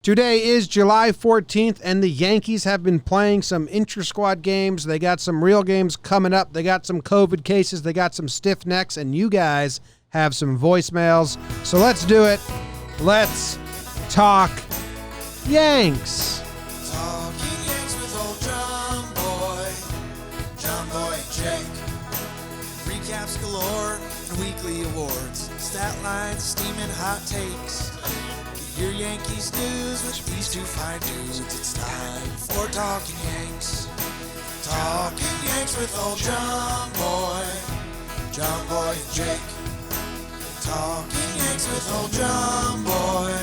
Today is July 14th, and the Yankees have been playing some intra-squad games. They got some real games coming up. They got some COVID cases. They got some stiff necks, and you guys have some voicemails. So let's do it. Let's talk Yanks. Talking Yanks with old JOMBOY and Jake. Recaps galore and weekly awards. Stat lines, steaming hot takes. Your Yankees news with these two fine dudes. It's time for Talkin' Yanks. Talkin' Yanks with old JOMBOY and Jake. Talkin' Yanks with old JOMBOY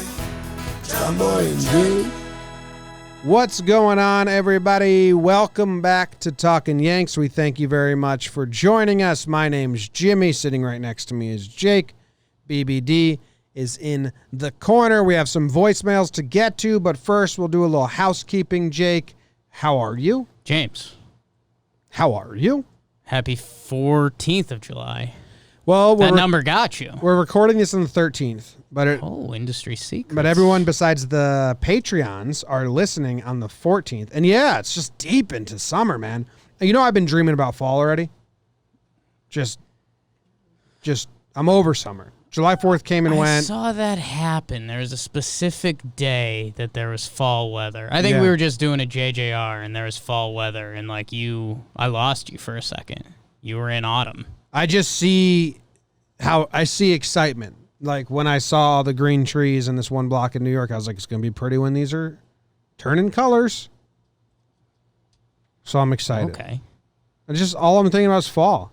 and Jake. What's going on, everybody? Welcome back to Talkin' Yanks. We thank you very much for joining us. My name's Jimmy. Sitting right next to me is Jake. BBD is in the corner. We have some voicemails to get to, but first we'll do a little housekeeping. Jake, how are you? James, how are you? happy 14th of July. Well, that number got you. We're recording this on the 13th, but industry secrets. But everyone besides the Patreons are listening on the 14th. And yeah, it's just deep into summer, man. You know, I've been dreaming about fall already. Just I'm over summer. July 4th came and went. I saw that happen. There was a specific day that there was fall weather. I think we were just doing a JJR and there was fall weather, and I lost you for a second. You were in autumn. I see excitement. Like when I saw the green trees in this one block in New York, I was like, it's going to be pretty when these are turning colors. So I'm excited. Okay. All I'm thinking about is fall.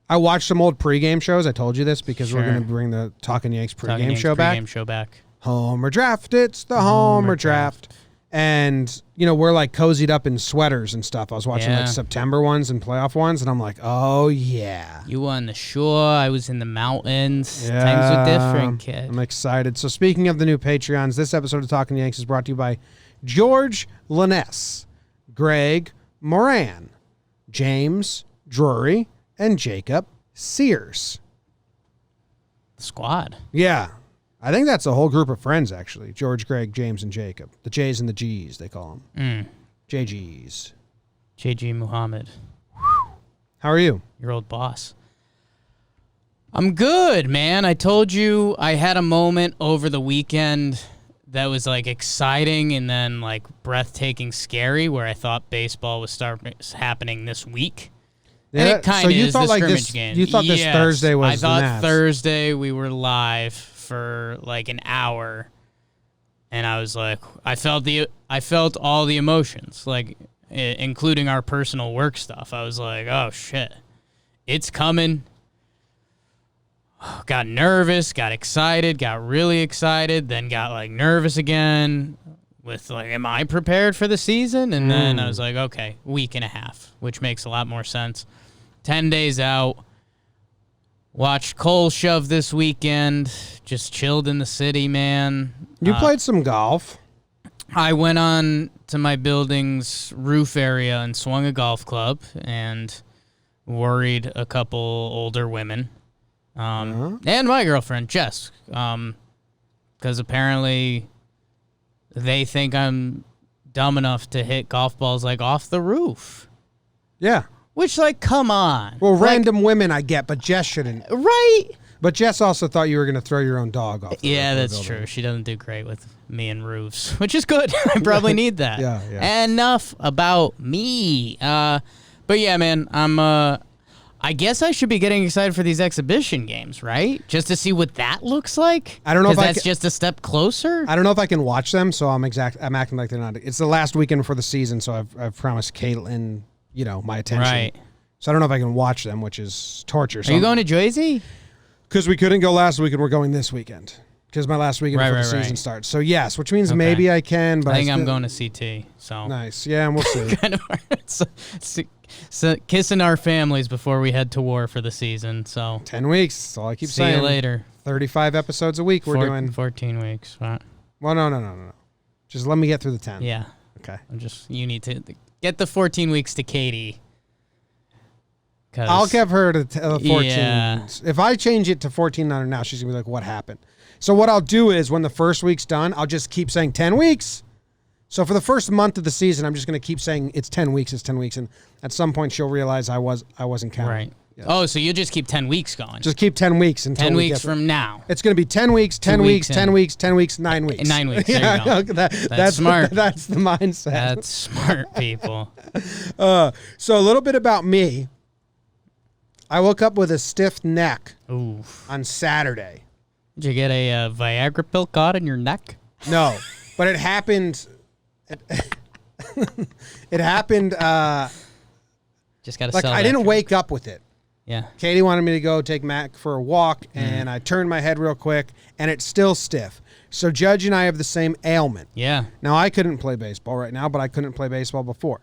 I watched some old pregame shows. I told you this because we're going to bring the Talkin' Yanks pregame show back. Homer draft. It's the Homer draft. And, we're like cozied up in sweaters and stuff. I was watching like September ones and playoff ones, and I'm like, oh, yeah. You were on the shore. I was in the mountains. Yeah, times were different, kid. I'm excited. So speaking of the new Patreons, this episode of Talkin' Yanks is brought to you by George Laness, Greg Moran, James Drury, and Jacob Sears. Squad. Yeah. I think that's a whole group of friends, actually. George, Greg, James, and Jacob. The J's and the G's, they call them. JG's. JG Muhammad. How are you? Your old boss. I'm good, man. I told you I had a moment over the weekend that was exciting and then breathtaking scary, where I thought baseball was happening this week. Yeah, and it kind of is the scrimmage game. You thought this Thursday was I thought the Nats. Thursday we were live for an hour, and I was like, I felt all the emotions, including our personal work stuff. I was like, oh shit, it's coming. Got nervous, got excited, got really excited, then got nervous again with am I prepared for the season? And then I was like, okay, week and a half, which makes a lot more sense. 10 days out. Watched Cole shove this weekend. Just chilled in the city, man. You played some golf. I went on to my building's roof area and swung a golf club and worried a couple older women. And my girlfriend, Jess. Because apparently they think I'm dumb enough to hit golf balls off the roof. Yeah. Which, come on. Well, random women I get, but Jess shouldn't. Right. But Jess also thought you were going to throw your own dog off the roof. That's true. She doesn't do great with me and roofs, which is good. I probably need that. Yeah. Enough about me. But yeah, man, I guess I should be getting excited for these exhibition games, right? Just to see what that looks like. I don't know if that's just a step closer. I don't know if I can watch them, so I'm acting like they're not. It's the last weekend for the season, so I've promised Caitlin, my attention. Right. So I don't know if I can watch them, which is torture. Are you going to Jersey? Because we couldn't go last weekend, we're going this weekend. Because my last weekend before the season starts. So yes, which means maybe I can. But I think I'm going to CT. So nice, yeah, and we'll see. Kind of so kissing our families before we head to war for the season. So 10 weeks. That's all I keep saying. See you later. 35 episodes a week. We're doing 14 weeks. Right? Well, no. Just let me get through the 10. Yeah. Okay. You need to get the 14 weeks to Katie. I'll give her to 14. Yeah. If I change it to 14 on her now, she's going to be like, what happened? So what I'll do is when the first week's done, I'll just keep saying 10 weeks. So for the first month of the season, I'm just going to keep saying it's 10 weeks, it's 10 weeks. And at some point, she'll realize I wasn't counting. Right. Yeah. Oh, so you just keep 10 weeks going. Just keep 10 weeks until 10 weeks from now. It's going to be 10 weeks, 10 weeks, 10 weeks, 10 weeks, 9 weeks. 9 weeks. There you go. That's smart. That's the mindset. That's smart, people. So a little bit about me. I woke up with a stiff neck on Saturday. Did you get a Viagra pill caught in your neck? No, but it happened. It happened. Just got to like I didn't wake up with it. Yeah. Katie wanted me to go take Mac for a walk, and I turned my head real quick, and it's still stiff. So Judge and I have the same ailment. Yeah. Now, I couldn't play baseball right now, but I couldn't play baseball before.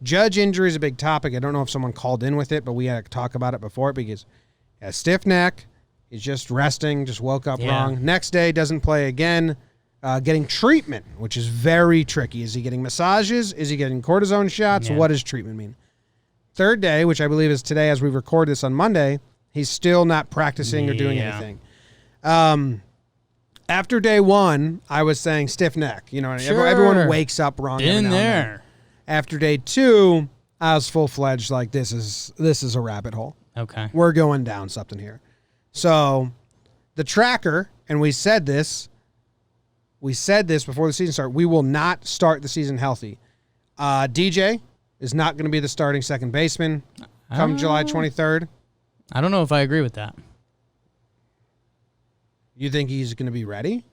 Judge injury is a big topic. I don't know if someone called in with it, but we had to talk about it before because he has stiff neck. He's just resting, just woke up wrong. Next day, doesn't play again. Getting treatment, which is very tricky. Is he getting massages? Is he getting cortisone shots? Yeah. What does treatment mean? Third day, which I believe is today as we record this on Monday, he's still not practicing or doing anything. After day one, I was saying stiff neck. You know, everyone wakes up wrong. In there. After day two, I was full-fledged like this is a rabbit hole. Okay. We're going down something here. So the tracker, and we said this before the season started, we will not start the season healthy. DJ is not going to be the starting second baseman come July 23rd. I don't know if I agree with that. You think he's going to be ready?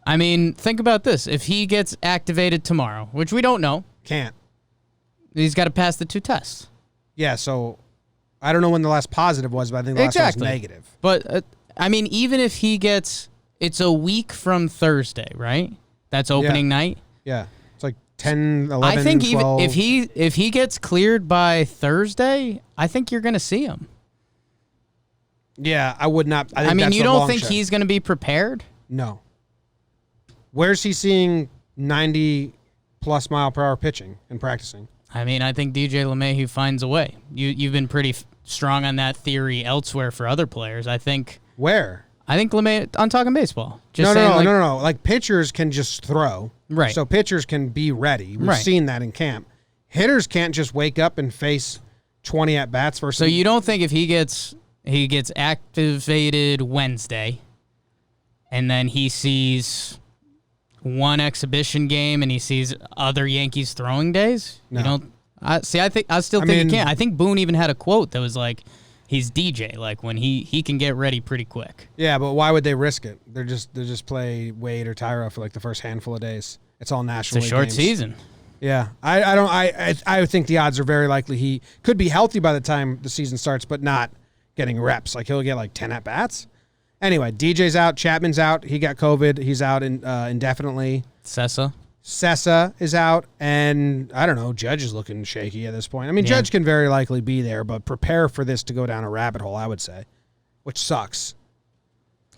I mean, think about this. If he gets activated tomorrow, which we don't know. Can't. He's got to pass the 2 tests. Yeah, so I don't know when the last positive was, but I think the last one was negative. But, I mean, even if he gets, it's a week from Thursday, right? That's opening night. Yeah. It's like 10, 11, I think 12. even if he gets cleared by Thursday, I think you're going to see him. Yeah, I would not. I mean, you don't think he's going to be prepared? No. Where's he seeing 90-plus mile per hour pitching and practicing? I mean, I think DJ LeMahieu finds a way. You've been pretty strong on that theory elsewhere for other players. I think. Where? I think LeMahieu on Talking Baseball. No. Like pitchers can just throw. Right. So pitchers can be ready. We've seen that in camp. Hitters can't just wake up and face 20 at bats versus. So you don't think if he gets activated Wednesday, and then he sees one exhibition game and he sees other Yankees throwing days? No. You don't. I still think he can. I think Boone even had a quote that was like, he's DJ, like when he can get ready pretty quick. Yeah, but why would they risk it? They just play Wade or Tyra for like the first handful of days. It's all national. It's a short games. season. Yeah, I think the odds are very likely he could be healthy by the time the season starts, but not getting reps. Like he'll get like 10 at bats. Anyway, DJ's out, Chapman's out. He got COVID. He's out indefinitely. Sessa is out, and I don't know. Judge is looking shaky at this point. I mean, Judge can very likely be there, but prepare for this to go down a rabbit hole, I would say, which sucks.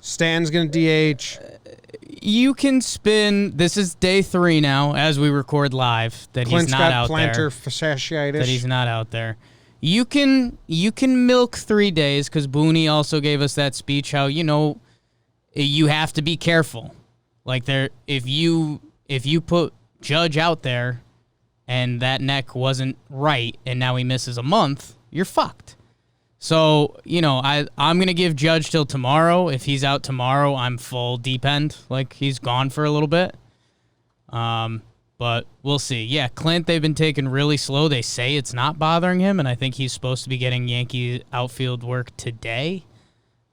Stan's going to DH. You can spin. This is day 3 now, as we record live. That Clint's he's not got out plantar there. fasciitis. That he's not out there. You can milk 3 days because Booney also gave us that speech. How you have to be careful. Like if you put Judge out there, and that neck wasn't right, and now he misses a month, you're fucked. So, I'm going to give Judge till tomorrow. If he's out tomorrow, I'm full deep end. Like, he's gone for a little bit. But we'll see. Yeah, Clint, they've been taking really slow. They say it's not bothering him, and I think he's supposed to be getting Yankee outfield work today.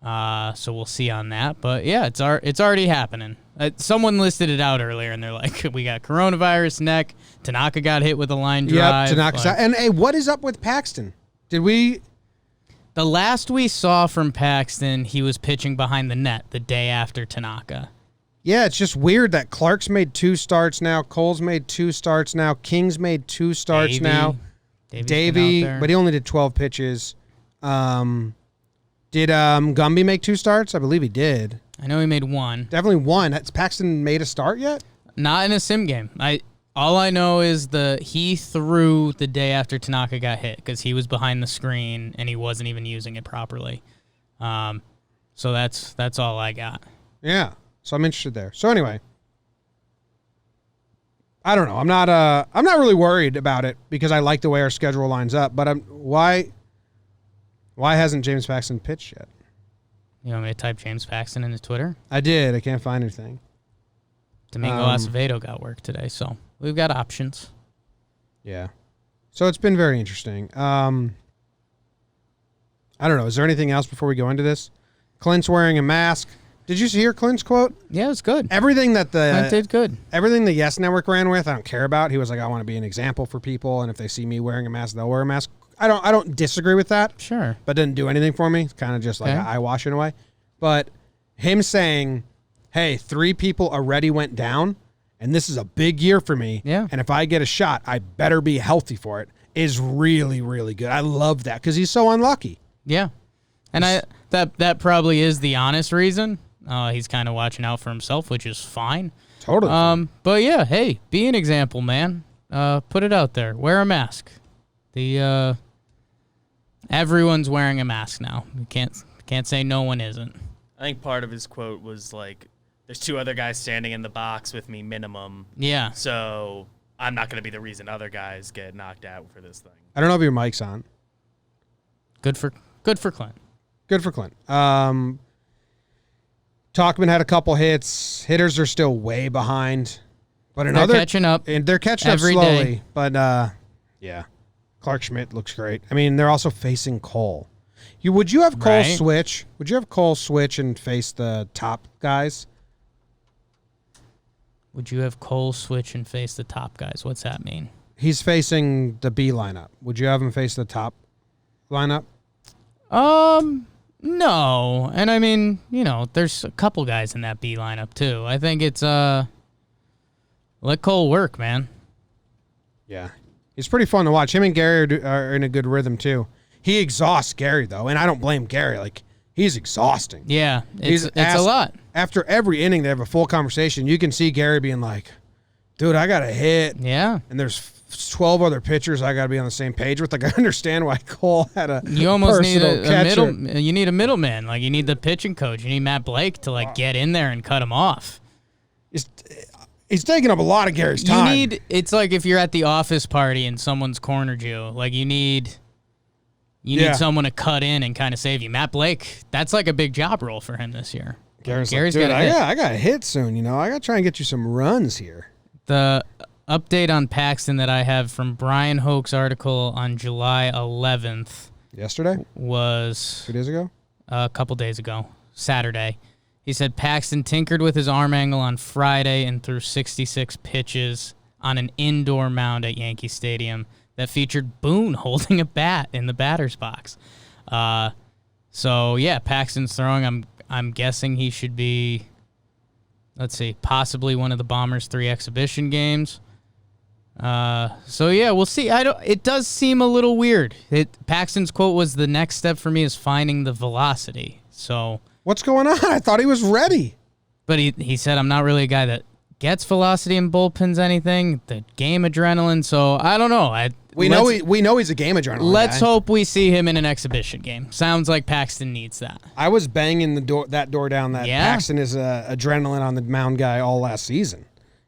So we'll see on that. But, yeah, it's already happening. Someone listed it out earlier, and they're like, we got coronavirus neck. Tanaka got hit with a line drive. Yep, Tanaka's out. And, hey, what is up with Paxton? The last we saw from Paxton, he was pitching behind the net the day after Tanaka. Yeah, it's just weird that Clark's made 2 starts now. Cole's made 2 starts now. King's made 2 starts now. Davey, but he only did 12 pitches. Did Gumby make 2 starts? I believe he did. I know he made 1. Definitely 1. Has Paxton made a start yet? Not in a sim game. All I know is he threw the day after Tanaka got hit because he was behind the screen and he wasn't even using it properly. So that's all I got. Yeah. So I'm interested there. So anyway, I don't know. I'm not really worried about it because I like the way our schedule lines up. But why hasn't James Paxton pitched yet? You want me to type James Paxton into Twitter? I did. I can't find anything. Domingo Acevedo got work today, so we've got options. Yeah. So it's been very interesting. I don't know. Is there anything else before we go into this? Clint's wearing a mask. Did you hear Clint's quote? Yeah, it was good. Everything that Clint did good. Everything the Yes Network ran with, I don't care about. He was like, I want to be an example for people, and if they see me wearing a mask, they'll wear a mask. I don't disagree with that. Sure. But didn't do anything for me. It's kind of just like an eye wash in a way. But him saying, hey, 3 people already went down, and this is a big year for me. Yeah. And if I get a shot, I better be healthy for it, is really, really good. I love that because he's so unlucky. Yeah. And that probably is the honest reason. He's kind of watching out for himself, which is fine. Totally. But yeah, hey, be an example, man. Put it out there. Wear a mask. Everyone's wearing a mask now. You can't say no one isn't. I think part of his quote was like, there's 2 other guys standing in the box with me minimum. Yeah. So I'm not going to be the reason other guys get knocked out for this thing. I don't know if your mic's on. Good for Clint. Good for Clint. Talkman had a couple hits. Hitters are still way behind. But They're catching up. And they're catching up every slowly. day. But, yeah. Clark Schmidt looks great. I mean, they're also facing Cole. Would you have Cole switch? Would you have Cole switch and face the top guys? Would you have Cole switch and face the top guys? What's that mean? He's facing the B lineup. Would you have him face the top lineup? No. And I mean, there's a couple guys in that B lineup too. I think it's let Cole work, man. Yeah. He's pretty fun to watch. Him and Gary are in a good rhythm too. He exhausts Gary though, and I don't blame Gary. Like, he's exhausting. Yeah, it's a lot. After every inning, they have a full conversation. You can see Gary being like, dude, I got to hit. Yeah. And there's 12 other pitchers I got to be on the same page with. Like, I understand why Cole had a You almost need a catcher. you need a middleman. Like, you need the pitching coach. You need Matt Blake to, get in there and cut him off. He's taking up a lot of Gary's time. It's like if you're at the office party and someone's cornered you. Like, you need someone to cut in and kind of save you. Matt Blake, that's like a big job role for him this year. Gary's like, dude, I got to hit soon. I got to try and get you some runs here. The update on Paxton that I have from Brian Hoke's article on July 11th. Yesterday? Was 2 days ago? A couple days ago. Saturday. He said Paxton tinkered with his arm angle on Friday and threw 66 pitches on an indoor mound at Yankee Stadium that featured Boone holding a bat in the batter's box. So, yeah, Paxton's throwing. I'm guessing he should be, possibly one of the Bombers' 3 exhibition games. So, yeah, we'll see. It does seem a little weird. Paxton's quote was, the next step for me is finding the velocity. So what's going on? I thought he was ready. But he said, I'm not really a guy that gets velocity in bullpens, anything. The game adrenaline. So I don't know. We know he's a game adrenaline Let's guy. hope we see him in an exhibition game. Sounds like Paxton needs that. I was banging that door down. Paxton is a adrenaline on the mound guy all last season.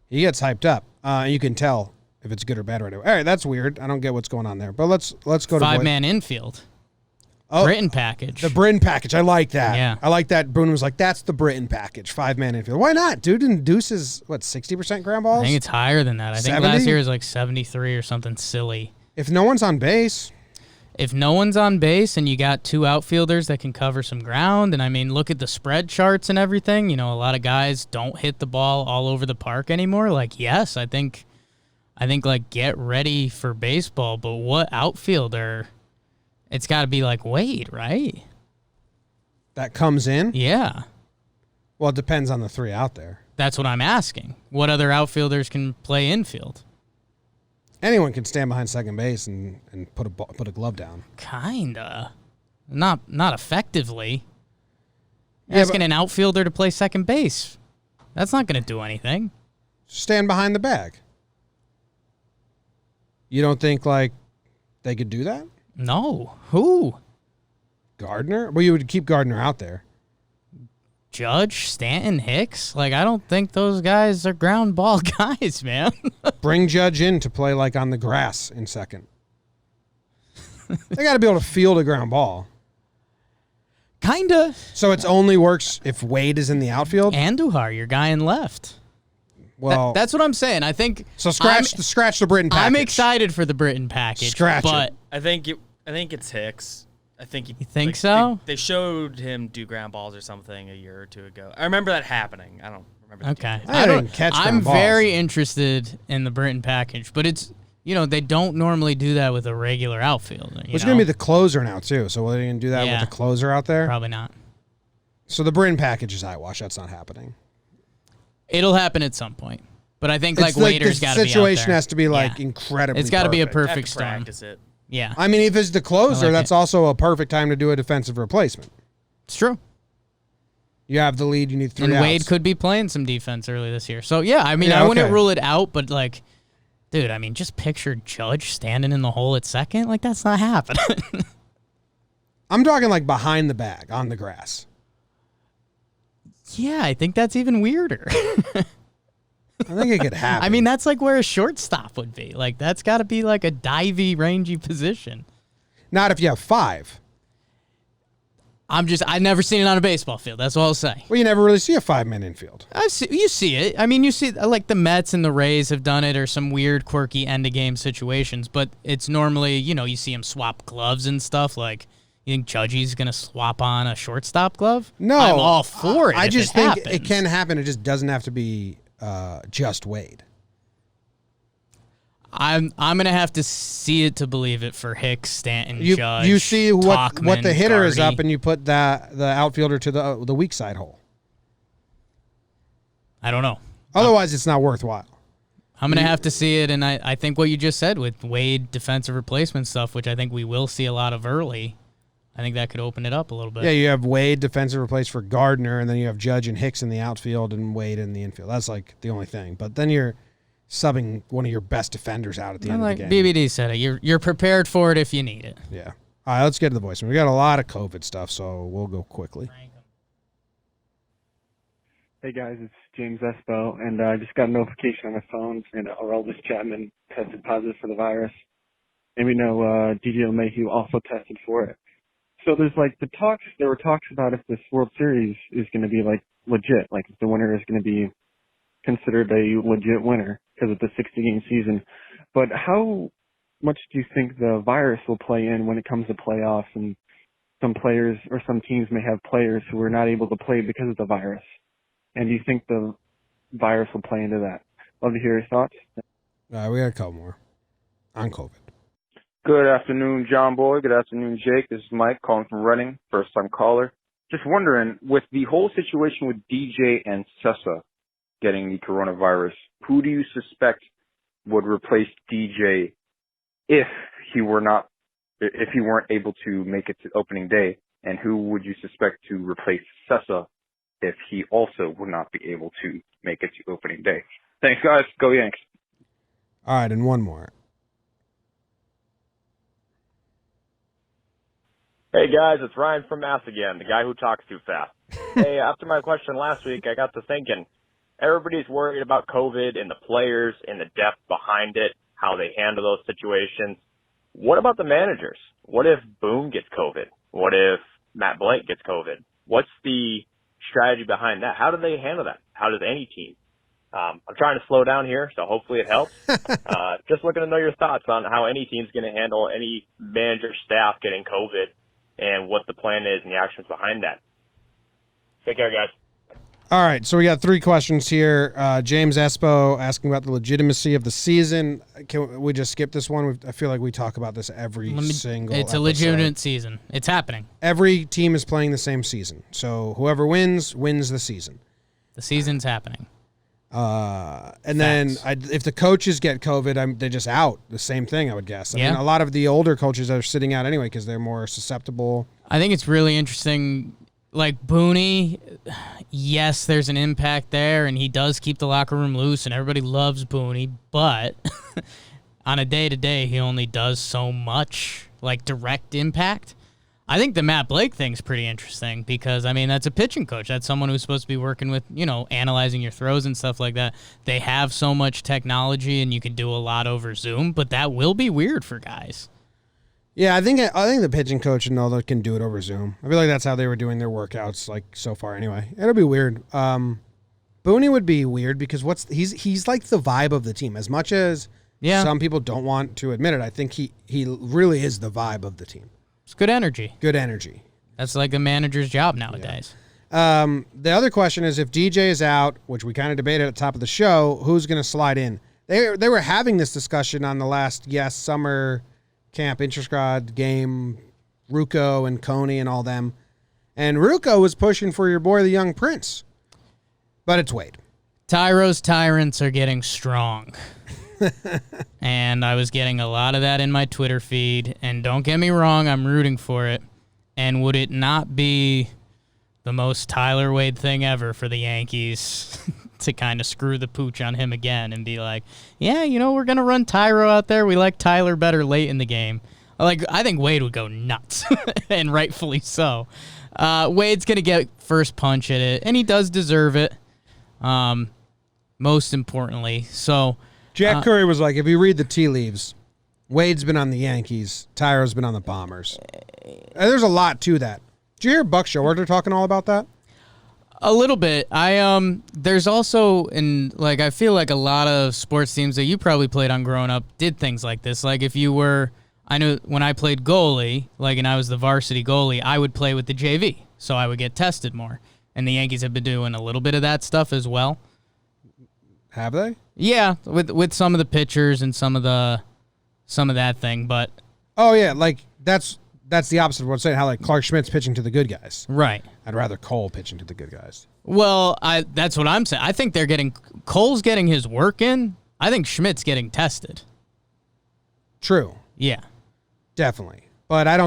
He gets hyped up. You can tell if it's good or bad right away. All right, that's weird. I don't get what's going on there. But let's go to 5-man infield. Oh, Britain package. The Britain package. I like that. Yeah. I like that. Boone was like, that's the Britain package. 5-man infield. Why not? Dude induces, 60% ground balls? I think it's higher than that. I think 70? last year was 73 or something silly. If no one's on base. If no one's on base and you got 2 outfielders that can cover some ground, and I mean, look at the spread charts and everything. A lot of guys don't hit the ball all over the park anymore. Yes, I think get ready for baseball, but what outfielder? It's got to be Wade, right? That comes in? Yeah. Well, it depends on the 3 out there. That's what I'm asking. What other outfielders can play infield? Anyone can stand behind second base and put a glove down. Kinda. Not effectively. Yeah, Asking an outfielder to play second base. That's not going to do anything. Stand behind the bag. You don't think they could do that? No. Who? Gardner? Well, you would keep Gardner out there. Judge, Stanton, Hicks. Like, I don't think those guys are ground ball guys, man. Bring Judge in to play like on the grass in second. They got to be able to field a ground ball. Kinda. So it only works if Wade is in the outfield? Andujar, your guy in left. Well, that's what I'm saying. I think so. Scratch the Britton package. I'm excited for the Britton package. Scratch but it. I think it's Hicks. I think you think so? They showed him do ground balls or something a year or two ago. I remember that happening. I don't remember. Okay, I didn't catch ground I'm balls. very interested in the Britton package, but it's they don't normally do that with a regular outfielder. It's going to be the closer now too. So are they going to do that with the closer out there? Probably not. So the Britton package is eyewash. That's not happening. It'll happen at some point. But I think Wader's got to be out there. The situation has to be incredibly. It's got to be a perfect have to storm. practice it. Yeah. I mean, if it's the closer, that's also a perfect time to do a defensive replacement. It's true. You have the lead. You need 3 outs. And Wade outs. could be playing some defense early this year. So, I mean, I wouldn't rule it out, but, dude, I mean, just picture Judge standing in the hole at second. That's not happening. I'm talking behind the bag on the grass. Yeah, I think that's even weirder. I think it could happen. I mean, that's where a shortstop would be. That's got to be a divey, rangy position. Not if you have 5. I've never seen it on a baseball field. That's all I'll say. Well, you never really see a 5-man infield. You see it. I mean, you see the Mets and the Rays have done it, or some weird, quirky end-of-game situations. But it's normally, you see them swap gloves and stuff. You think Judgy's going to swap on a shortstop glove? No. I'm all for it. I just think happens. it can happen. It just doesn't have to be just Wade. I'm gonna have to see it to believe it for Hicks, Stanton, Judge. You see what Talkman, the hitter Gardy. is up, and you put the outfielder to the weak side hole. I don't know. Otherwise, it's not worthwhile. I'm gonna have to see it, and I think what you just said with Wade defensive replacement stuff, which I think we will see a lot of early. I think that could open it up a little bit. Yeah, you have Wade defensive replace for Gardner, and then you have Judge and Hicks in the outfield and Wade in the infield. That's the only thing. But then you're subbing one of your best defenders out at the end of the game. BBD said it. You're prepared for it if you need it. Yeah. All right, let's get to the voicemail. We got a lot of COVID stuff, so we'll go quickly. Hey guys, it's James Espo, and I just got a notification on my phone saying that Aroldis Chapman tested positive for the virus, and we know DJ LeMahieu also tested for it. So there's there were talks about if this World Series is going to be legit, if the winner is going to be considered a legit winner because of the 60-game season. But how much do you think the virus will play in when it comes to playoffs, and some players or some teams may have players who are not able to play because of the virus? And do you think the virus will play into that? Love to hear your thoughts. We got a couple more on COVID. Good afternoon, JOMBOY. Good afternoon, Jake. This is Mike calling from Reading, first-time caller. Just wondering, with the whole situation with DJ and Sessa getting the coronavirus, who do you suspect would replace DJ if he weren't able to make it to opening day? And who would you suspect to replace Sessa if he also would not be able to make it to opening day? Thanks, guys. Go Yanks. All right, and one more. Hey guys, it's Ryan from Mass again, the guy who talks too fast. Hey, after my question last week, I got to thinking, everybody's worried about COVID and the players and the depth behind it, how they handle those situations. What about the managers? What if Boone gets COVID? What if Matt Blank gets COVID? What's the strategy behind that? How do they handle that? How does any team? I'm trying to slow down here, so hopefully it helps. Just looking to know your thoughts on how any team's going to handle any manager staff getting COVID, and what the plan is and the actions behind that. Take care, guys. All right, so we got 3 questions here. James Espo asking about the legitimacy of the season. Can we just skip this one? I feel like we talk about this every single It's episode. a legitimate season. It's happening. Every team is playing the same season. So whoever wins the season. The season's happening. And then if the coaches get COVID, they're just out. The same thing, I would guess. I mean, a lot of the older coaches are sitting out anyway because they're more susceptible. I think it's really interesting. Booney, yes, there's an impact there, and he does keep the locker room loose, and everybody loves Booney. But on a day-to-day, he only does so much, direct impact. I think the Matt Blake thing's pretty interesting because, I mean, that's a pitching coach. That's someone who's supposed to be working with, analyzing your throws and stuff like that. They have so much technology, and you can do a lot over Zoom, but that will be weird for guys. Yeah, I think the pitching coach and all that can do it over Zoom. I feel like that's how they were doing their workouts, like so far anyway. It'll be weird. Booney would be weird because he's like the vibe of the team. As much as some people don't want to admit it, I think he really is the vibe of the team. It's good energy. Good energy. That's like a manager's job nowadays. Yeah. The other question is if DJ is out, which we kind of debated at the top of the show, who's going to slide in? They were having this discussion on the last summer camp intra-squad game, Ruocco and Coney and all them. And Ruocco was pushing for your boy, the young Prince. But it's Wade. Tyro's tyrants are getting strong. And I was getting a lot of that in my Twitter feed. And don't get me wrong, I'm rooting for it. And would it not be the most Tyler Wade thing ever for the Yankees to kind of screw the pooch on him again and be like, yeah, we're going to run Tyro out there. We like Tyler better late in the game. I think Wade would go nuts, and rightfully so. Wade's going to get first punch at it, and he does deserve it, most importantly. So Jack Curry was like, if you read the tea leaves, Wade's been on the Yankees, Tyro's been on the Bombers. There's a lot to that. Did you hear Buck Showalter talking all about that? A little bit. There's also I feel like a lot of sports teams that you probably played on growing up did things like this. Like if you were, I know when I played goalie, and I was the varsity goalie, I would play with the JV, so I would get tested more. And the Yankees have been doing a little bit of that stuff as well. Have they? Yeah, with some of the pitchers and some of that thing, but oh yeah, that's the opposite of what I'm saying. How Clark Schmidt's pitching to the good guys. Right. I'd rather Cole pitching to the good guys. Well, that's what I'm saying. I think Cole's getting his work in. I think Schmidt's getting tested. True. Yeah. Definitely. But I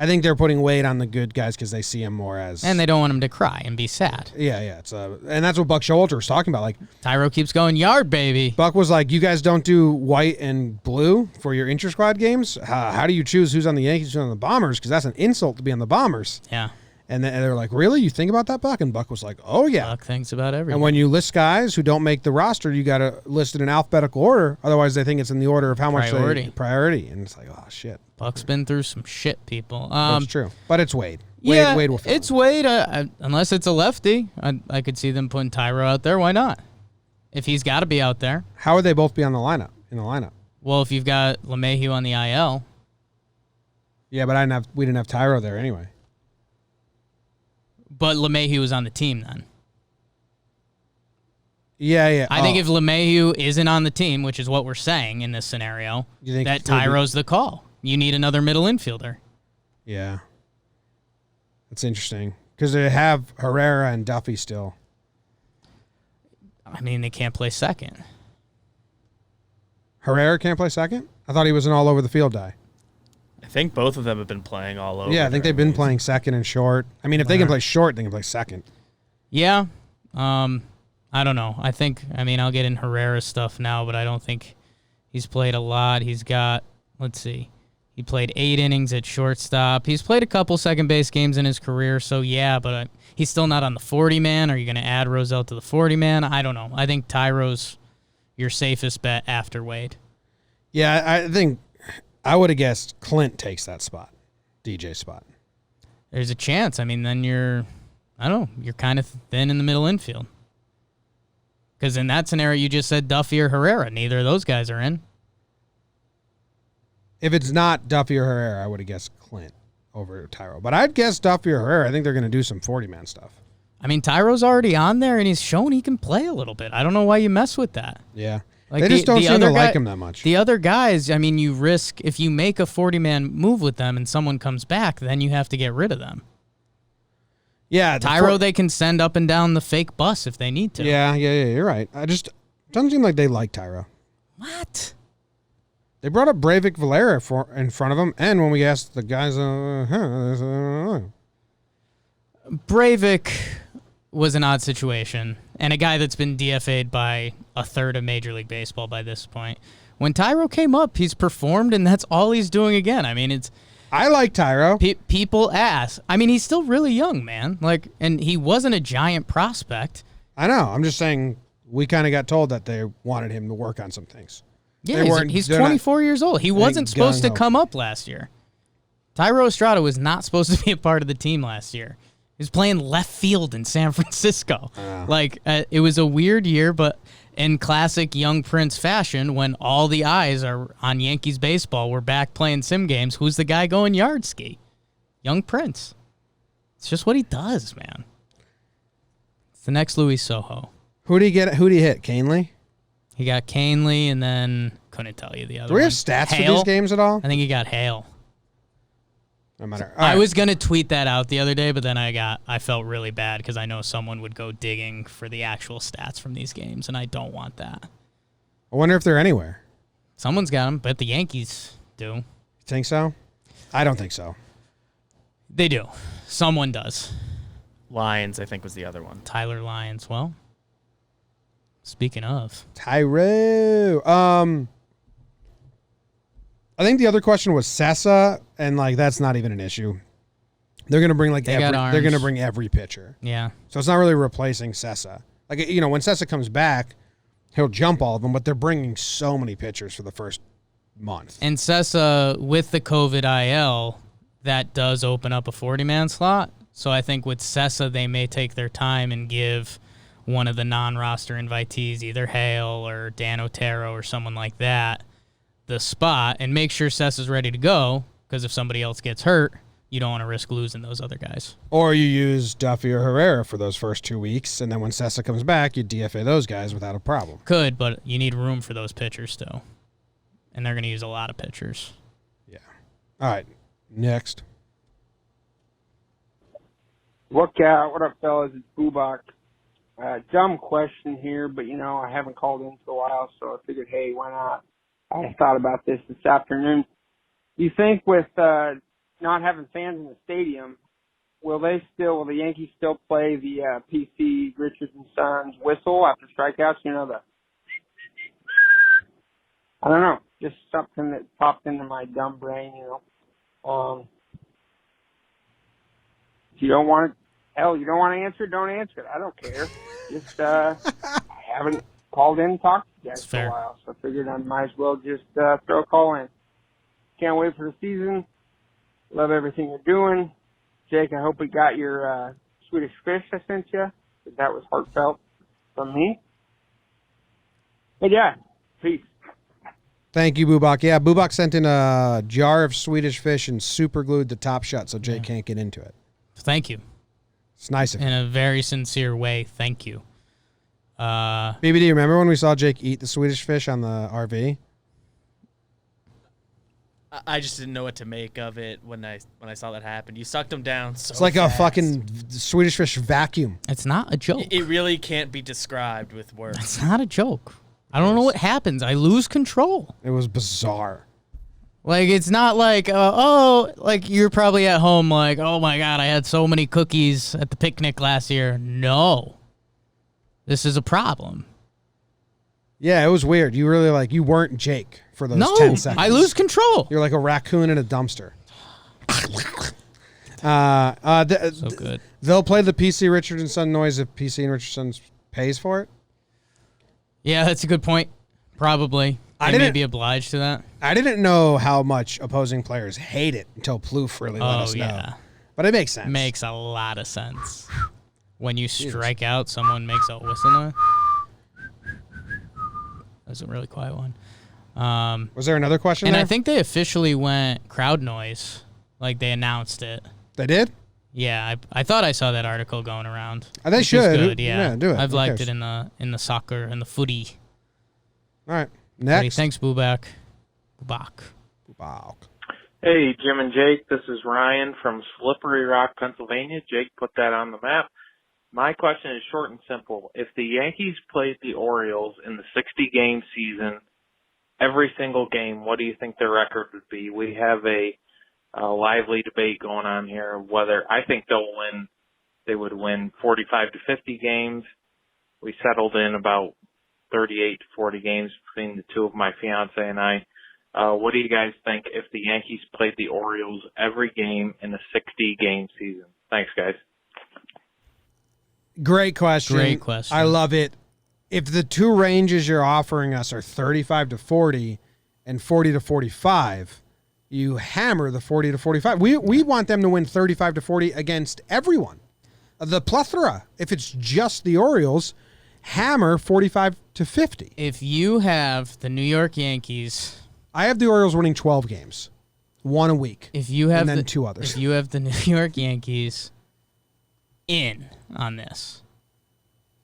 think they're putting Wade on the good guys because they see him more as, and they don't want him to cry and be sad. Yeah. It's and that's what Buck Showalter was talking about. Tyro keeps going yard, baby. Buck was like, you guys don't do white and blue for your intra-squad games. How do you choose who's on the Yankees, who's on the Bombers? Because that's an insult to be on the Bombers. Yeah. And they're like, really? You think about that, Buck? And Buck was like, oh, yeah. Buck thinks about everything. And when you list guys who don't make the roster, you got to list it in alphabetical order. Otherwise, they think it's in the order of how much priority. And it's like, oh, shit. Buck's been through some shit, people. That's true. But it's Wade. Wade will fill it's Wade. Unless it's a lefty, I could see them putting Tyro out there. Why not? If he's got to be out there. How would they both be on the lineup? Well, if you've got LeMahieu on the IL. Yeah, but we didn't have Tyro there anyway. But LeMahieu was on the team then. Yeah. I think if LeMahieu isn't on the team, which is what we're saying in this scenario, that Tyro's the call. You need another middle infielder. Yeah. That's interesting. Because they have Herrera and Duffy still. I mean, they can't play second. Herrera can't play second? I thought he was an all-over-the-field guy. I think both of them have been playing all over. Yeah, I think they've been playing second and short. I mean, if they can play short, they can play second. Yeah. I don't know. I'll get in Herrera's stuff now, but I don't think he's played a lot. He's got, let's see, he played 8 innings at shortstop. He's played a couple second base games in his career, so yeah, but he's still not on the 40-man. Are you going to add Roselle to the 40-man? I don't know. I think Tyro's your safest bet after Wade. Yeah, I think I would have guessed Clint takes that spot, DJ's spot. There's a chance. I mean, then you're kind of thin in the middle infield. Because in that scenario, you just said Duffy or Herrera. Neither of those guys are in. If it's not Duffy or Herrera, I would have guessed Clint over Tyro. But I'd guess Duffy or Herrera. I think they're going to do some 40-man stuff. I mean, Tyro's already on there, and he's shown he can play a little bit. I don't know why you mess with that. Yeah. They just don't seem to like him that much. The other guys, I mean, you risk, if you make a 40-man move with them and someone comes back, then you have to get rid of them. Yeah. Tyro, they can send up and down the fake bus if they need to. Yeah, you're right. Doesn't seem like they like Tyro. What? They brought up Breivik Valera in front of him, and when we asked the guys, Breivik was an odd situation, and a guy that's been DFA'd by a third of Major League Baseball by this point. when Tyro came up, he's performed, and that's all he's doing again. I mean, I like Tyro. People ask. I mean, he's still really young, man. Like, and he wasn't a giant prospect. I know. I'm just saying we kind of got told that they wanted him to work on some things. Yeah, he's 24 years old. He wasn't supposed to come up last year. Tyro Estrada was not supposed to be a part of the team last year. He was playing left field in San Francisco. It was a weird year, but in classic young Prince fashion, when all the eyes are on Yankees baseball, we're back playing sim games. Who's the guy going yard ski? Young Prince. It's just what he does, man. It's the next Luis Sojo. Who'd he hit? Canely? He got Canely, and then couldn't tell you the other. Do we have stats for these games at all? I think he got Hale. No matter. I was gonna tweet that out the other day, but then I felt really bad because I know someone would go digging for the actual stats from these games, and I don't want that. I wonder if they're anywhere. Someone's got them, but the Yankees do. You think so? I don't think so. They do. Someone does. Lyons, I think, was the other one. Tyler Lyons. Well, speaking of Tyro, I think the other question was Sessa, and that's not even an issue. They're gonna bring they're gonna bring every pitcher. Yeah. So it's not really replacing Sessa. When Sessa comes back, he'll jump all of them, but they're bringing so many pitchers for the first month. And Sessa, with the COVID IL, that does open up a 40-man slot. So I think with Sessa, they may take their time and give one of the non-roster invitees, either Hale or Dan Otero or someone like that, the spot, and make sure Sessa's ready to go, because if somebody else gets hurt, you don't want to risk losing those other guys. Or you use Duffy or Herrera for those first 2 weeks, and then when Sessa comes back, you DFA those guys without a problem. Could, but you need room for those pitchers still. And they're going to use a lot of pitchers. Yeah. All right. Next. What up, fellas? It's Bubak. Dumb question here, but, I haven't called in for a while, so I figured, hey, why not? I thought about this afternoon. You think with not having fans in the stadium, will the Yankees still play the PC Richards and Sons whistle after strikeouts? I don't know, just something that popped into my dumb brain. If you don't want to answer it, don't answer it. I don't care. Just I haven't called in and talked to you guys for a while, so I figured I might as well just throw a call in. Can't wait for the season. Love everything you're doing. Jake, I hope we got your Swedish fish I sent you. That was heartfelt from me. But yeah, peace. Thank you, Bubak. Yeah, Bubak sent in a jar of Swedish fish and super glued the top shut so Jake can't get into it. Thank you. It's nice of you. In a very sincere way, thank you. BB, do you remember when we saw Jake eat the Swedish fish on the RV? I just didn't know what to make of it when I saw that happen. You sucked them down so It's like fast. a fucking Swedish fish vacuum. It's not a joke. It really can't be described with words. It's not a joke. I don't know what happens. I lose control. It was bizarre. It's not like, you're probably at home like, oh my God, I had so many cookies at the picnic last year. No. This is a problem. Yeah, it was weird. You really you weren't Jake for those 10 seconds. I lose control. You're like a raccoon in a dumpster. So good. They'll play the PC Richard and Son noise if PC and Richard Sons pays for it? Yeah, that's a good point. Probably. They may be obliged to that. I didn't know how much opposing players hate it until Plouffe really let us know. But it makes sense. Makes a lot of sense. When you strike out, someone makes a whistle noise. That was a really quiet one. Was there another question And there? I think they officially went crowd noise. They announced it. They did? Yeah, I thought I saw that article going around. They should. Good, yeah. Do it. I've liked it in the soccer and the footy. All right. Next. Footy. Thanks, Bubak. Bubak. Hey, Jim and Jake. This is Ryan from Slippery Rock, Pennsylvania. Jake put that on the map. My question is short and simple. If the Yankees played the Orioles in the 60-game season, every single game, what do you think their record would be? We have a lively debate going on here whether I think they would win 45 to 50 games. We settled in about 38 to 40 games between the two of my fiance and I. What do you guys think if the Yankees played the Orioles every game in a 60-game season? Thanks, guys. Great question. Great question. I love it. If the two ranges you're offering us are 35 to 40 and 40 to 45, you hammer the 40 to 45. We want them to win 35 to 40 against everyone. The plethora. If it's just the Orioles, hammer 45 to 50. If you have the New York Yankees, I have the Orioles winning 12 games, one a week. If you have and then two others. If you have the New York Yankees in on this,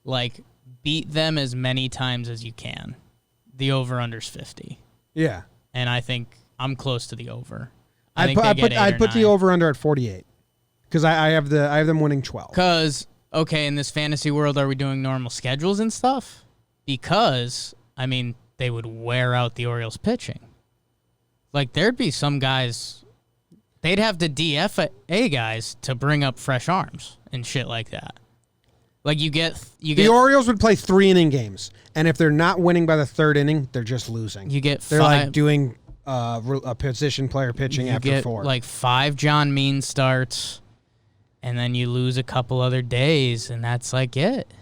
like, beat them as many times as you can. The over/under's 50. Yeah, and I think I'm close to the over. I'd put the over/under at 48 because I have them winning 12. Because okay, in this fantasy world, are we doing normal schedules and stuff? Because I mean, they would wear out the Orioles pitching. Like, there'd be some guys, they'd have to DFA guys to bring up fresh arms and shit like that. Like, you get the Orioles would play 3-inning games, and if they're not winning by the third inning, they're just losing. They're like doing a position player pitching after 4. Like 5 John Mean starts, and then you lose a couple other days, and that's like it.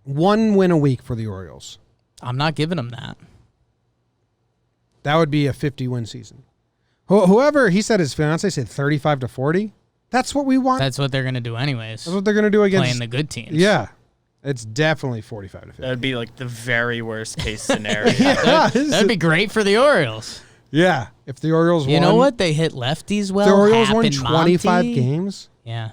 1 win a week for the Orioles. I'm not giving them that. That would be a 50-win season. Whoever, he said his fiance said 35 to 40. That's what we want. That's what they're going to do anyways. That's what they're going to do against playing the good teams. Yeah. It's definitely 45 to 50. That would be like the very worst case scenario. That'd be great for the Orioles. Yeah. If the Orioles won. You know what? They hit lefties well. The Orioles won 25 games. Yeah.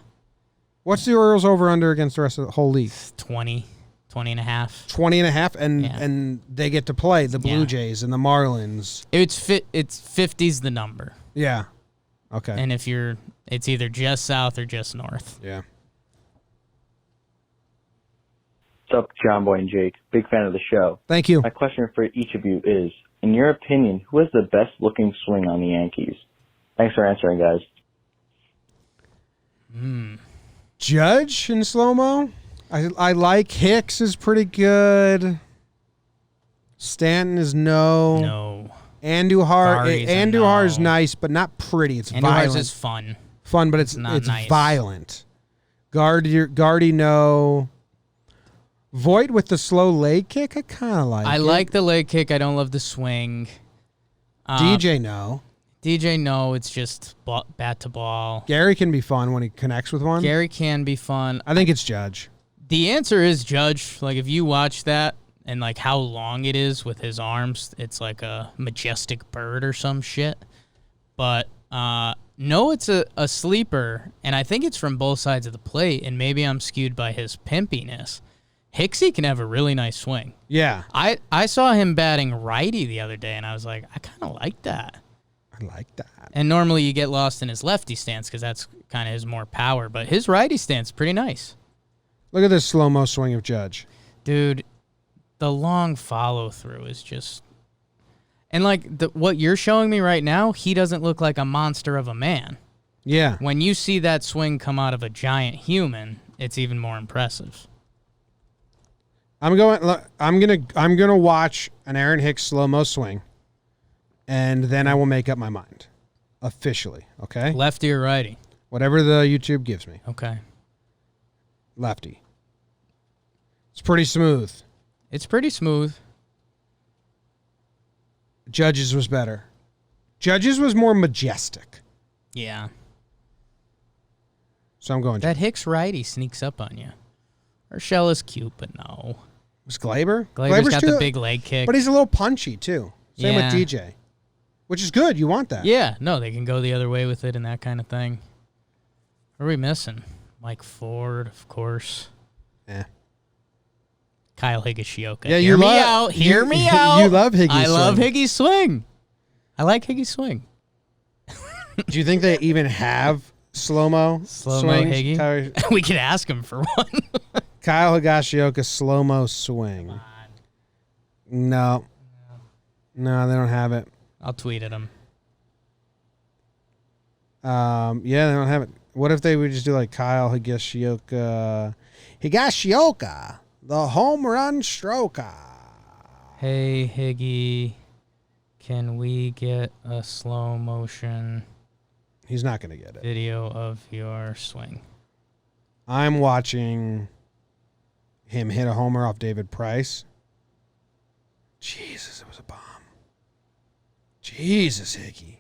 What's the Orioles over/under against the rest of the whole league? 20 and a half. 20 and a half, and they get to play the Blue Jays and the Marlins. It's 50's the number. Yeah. Okay. And if it's either just south or just north. Yeah. What's up, John Boy and Jake? Big fan of the show. Thank you. My question for each of you is, in your opinion, who has the best looking swing on the Yankees? Thanks for answering, guys. Judge in slow-mo? I like Hicks is pretty good. Stanton is no. Andujar is nice, but not pretty. It's violent. Andujar is fun. Fun, but it's nice. Violent. Guardy, no. Voit with the slow leg kick, I kind of like. I like the leg kick. I don't love the swing. DJ, no. DJ, no. It's just bat to ball. Gary can be fun when he connects with one. Gary can be fun. I think it's Judge. The answer is Judge. Like, if you watch that and, like, how long it is with his arms, it's like a majestic bird or some shit. But, no, it's a sleeper, and I think it's from both sides of the plate, and maybe I'm skewed by his pimpiness. Hicksy can have a really nice swing. Yeah. I saw him batting righty the other day, and I was like, I kind of like that. I like that. And normally you get lost in his lefty stance because that's kind of his more power, but his righty stance is pretty nice. Look at this slow-mo swing of Judge. Dude, the long follow-through is just... And, like, what you're showing me right now, he doesn't look like a monster of a man. Yeah. When you see that swing come out of a giant human, it's even more impressive. I'm gonna watch an Aaron Hicks slow-mo swing, and then I will make up my mind. Officially, okay? Lefty or righty? Whatever the YouTube gives me. Okay. Lefty. It's pretty smooth. It's pretty smooth. Judge's was better. Judge's was more majestic. Yeah. So I'm going that Hicks righty sneaks up on you. Urshela is cute, but no. Was Glaber? Glaber's got the big leg kick. But he's a little punchy, too. Same with DJ. Which is good. You want that. Yeah. No, they can go the other way with it and that kind of thing. What are we missing? Mike Ford, of course. Yeah. Kyle Higashioka. Yeah, Hear me out. Hear me out. You love Higgy's swing. I love Higgy's swing. I like Higgy's swing. Do you think they even have slow-mo Higgy? We could ask him for one. Kyle Higashioka slow-mo swing. No, they don't have it. I'll tweet at him. Yeah, they don't have it. What if they would just do like Kyle Higashioka, the home run stroker? Hey, Higgy, can we get a slow motion He's not going to get it. video of your swing? I'm watching him hit a homer off David Price. Jesus, it was a bomb. Jesus, Higgy.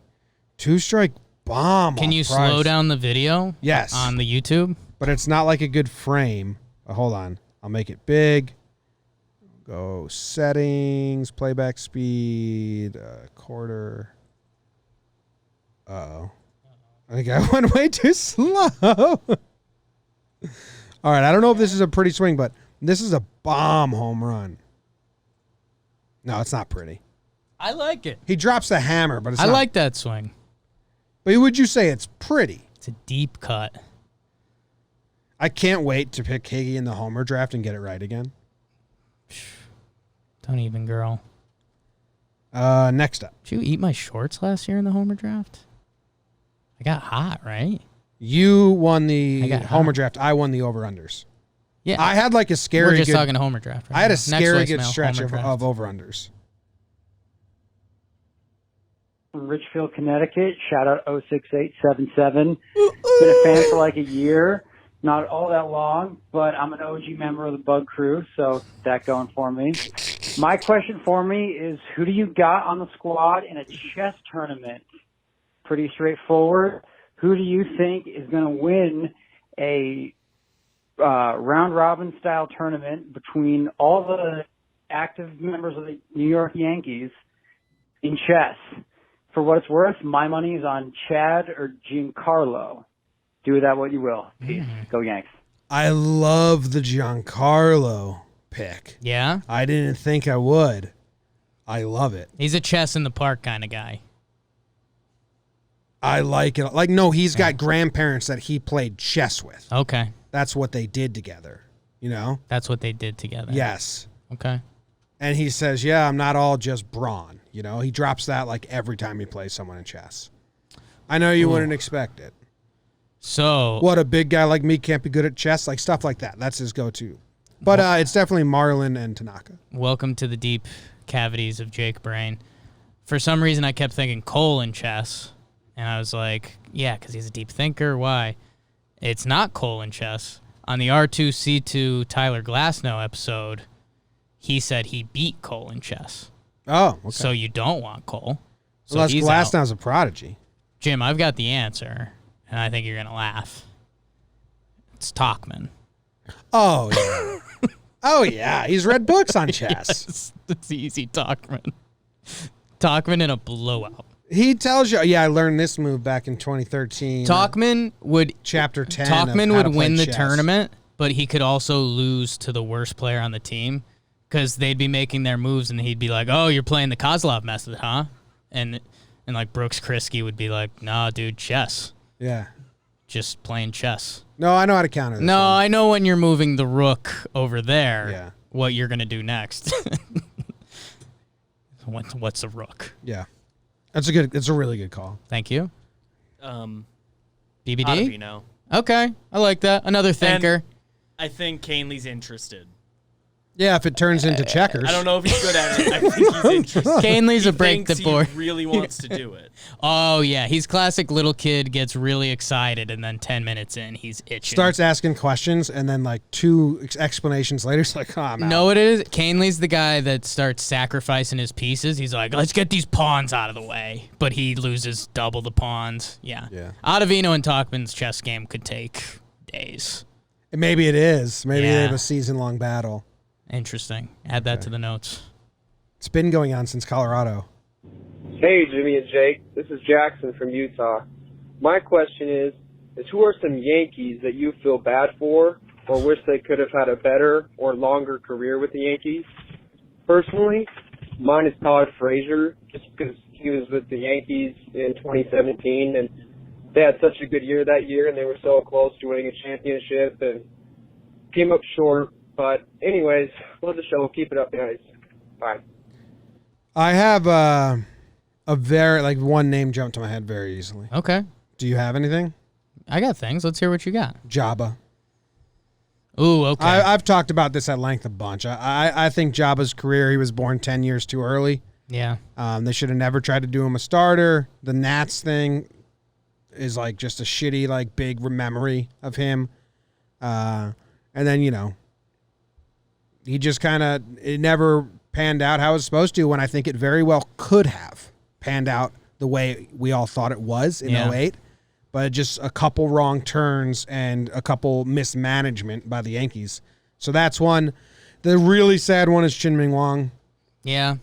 2-strike bomb. Can you Price. slow down the video? Yes. On the YouTube? But it's not like a good frame. Hold on. I'll make it big. Go settings, playback speed, quarter. Uh-oh. I think I went way too slow. All right, I don't know if this is a pretty swing, but this is a bomb home run. No, it's not pretty. I like it. He drops the hammer, but it's I not. like that swing. But would you say it's pretty? It's a deep cut. I can't wait to pick Higgy in the homer draft and get it right again. Don't even, girl. Next up. Did you eat my shorts last year in the homer draft? I got hot, right? You won the homer draft. I won the over-unders. Yeah. I had like a scary We're just good, talking homer draft. Right I had now. a scary good voicemail, stretch homer of draft. over-unders. From Richfield, Connecticut. Shout out 06877. Been a fan for like a year. Not all that long, but I'm an OG member of the Bug Crew, so that going for me. My question for me is, who do you got on the squad in a chess tournament? Pretty straightforward. Who do you think is going to win a round-robin style tournament between all the active members of the New York Yankees in chess? For what it's worth, my money is on Chad or Giancarlo. Do with that what you will. Peace. Go Yanks. I love the Giancarlo pick. Yeah? I didn't think I would. I love it. He's a chess in the park kind of guy. I like it. Like, no, he's got grandparents that he played chess with. Okay. That's what they did together, you know? That's what they did together. Yes. Okay. And he says, yeah, I'm not all just brawn. You know, he drops that like every time he plays someone in chess. I know you wouldn't expect it. So. What, a big guy like me can't be good at chess? Like stuff like that. That's his go-to. But it's definitely Marlin and Tanaka. Welcome to the deep cavities of Jake Brain. For some reason, I kept thinking Cole in chess. And I was like, yeah, because he's a deep thinker. Why? It's not Cole in chess. On the R2C2 Tyler Glasnow episode, he said he beat Cole in chess. Oh, okay. So you don't want Cole. So Unless he's Glasnow's out. a prodigy. Jim, I've got the answer, and I think you're going to laugh. It's Talkman. Oh, yeah. Oh, yeah. He's read books on chess. Yes, it's easy, Talkman. Talkman in a blowout. He tells you, yeah, I learned this move back in 2013. Talkman would Chapter 10. Talkman would win the chess. tournament, but he could also lose to the worst player on the team because they'd be making their moves, and he'd be like, "Oh, you're playing the Kozlov method, huh?" And like Brooks Krisky would be like, "Nah, dude, chess. Yeah. Just playing chess." No, I know how to counter this. No, one. I know when you're moving the rook over there. Yeah. What you're gonna do next? What's a rook? Yeah. It's a really good call. Thank you. BBD? BBD? Okay, I like that. Another thinker. And I think Canley's interested. Yeah, if it turns into checkers. I don't know if he's good at it. I think he's interested. Canley's a break thinks the board. He really wants to do it. Oh, yeah. He's classic little kid, gets really excited, and then 10 minutes in, he's itching. Starts asking questions, and then like 2 explanations later, he's like, oh, I'm out. Know what it is? Canley's the guy that starts sacrificing his pieces. He's like, let's get these pawns out of the way. But he loses double the pawns. Yeah. Ottavino and Talkman's chess game could take days. And maybe it is. Maybe they have a season-long battle. Interesting. Add that to the notes. It's been going on since Colorado. Hey, Jimmy and Jake. This is Jackson from Utah. My question is who are some Yankees that you feel bad for or wish they could have had a better or longer career with the Yankees? Personally, mine is Todd Frazier, just because he was with the Yankees in 2017, and they had such a good year that year, and they were so close to winning a championship and came up short. But anyways, love the show. Keep it up, guys. Bye. I have a very, like, one name jumped to my head very easily. Okay. Do you have anything? I got things. Let's hear what you got. Jabba. Ooh, okay. I've talked about this at length a bunch. I think Jaba's career, he was born 10 years too early. Yeah. They should have never tried to do him a starter. The Nats thing is like just a shitty, like big memory of him. And then, he just it never panned out how it was supposed to, when I think it very well could have panned out the way we all thought it was in 08. But just a couple wrong turns and a couple mismanagement by the Yankees. So that's one. The really sad one is Chin-Ming Wang. Yeah.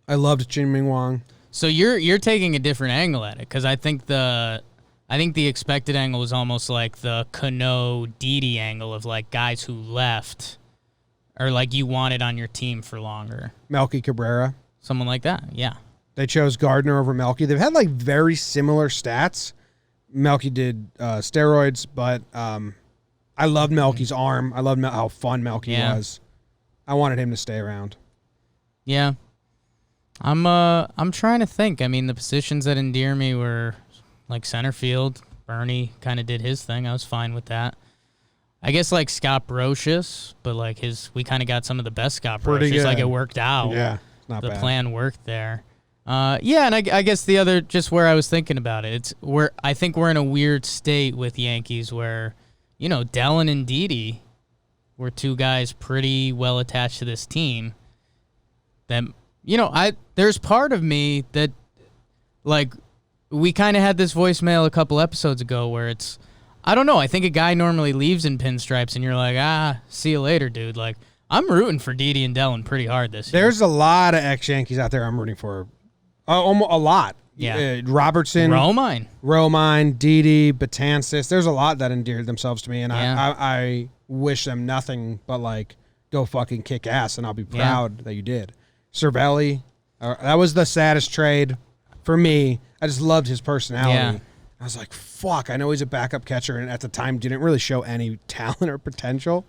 I loved Chin-Ming Wang. So you're taking a different angle at it, because I think the expected angle was almost like the Cano Didi angle of like guys who left or like you wanted on your team for longer. Melky Cabrera. Someone like that, yeah. They chose Gardner over Melky. They've had like very similar stats. Melky did steroids, but I loved Melky's arm. I loved how fun Melky was. I wanted him to stay around. Yeah. I'm trying to think. I mean, the positions that endear me were like center field. Bernie kind of did his thing. I was fine with that. I guess like Scott Brocious, but like we kind of got some of the best Scott Brocious. Like it worked out. Yeah, not the bad. plan worked there. Yeah, and I guess the other, just where I was thinking about it, I think we're in a weird state with Yankees where, Dellin and Didi were two guys pretty well attached to this team. That, there's part of me that, like, we kind of had this voicemail a couple episodes ago where it's, I don't know, I think a guy normally leaves in pinstripes and you're like, see you later, dude. Like, I'm rooting for Didi and Dellin pretty hard this year. There's a lot of ex-Yankees out there I'm rooting for. Almost a lot. Yeah. Robertson. Romine, Didi, Betances. There's a lot that endeared themselves to me, and I wish them nothing but, like, go fucking kick ass, and I'll be proud that you did. Cervelli, that was the saddest trade for me. I just loved his personality. Yeah. I was like, fuck, I know he's a backup catcher, and at the time didn't really show any talent or potential.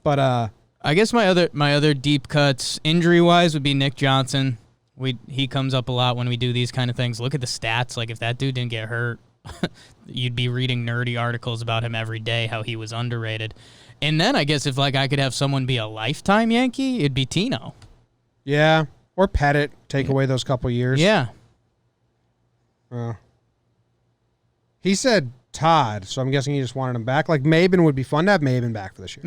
But I guess my other deep cuts, injury-wise, would be Nick Johnson. He comes up a lot when we do these kind of things. Look at the stats. Like, if that dude didn't get hurt, you'd be reading nerdy articles about him every day, how he was underrated. And then I guess if, like, I could have someone be a lifetime Yankee, it'd be Tino. Yeah, or Pettit, take away those couple years. Yeah. He said Todd, so I'm guessing he just wanted him back. Like, Maben would be fun to have Maben back for this year.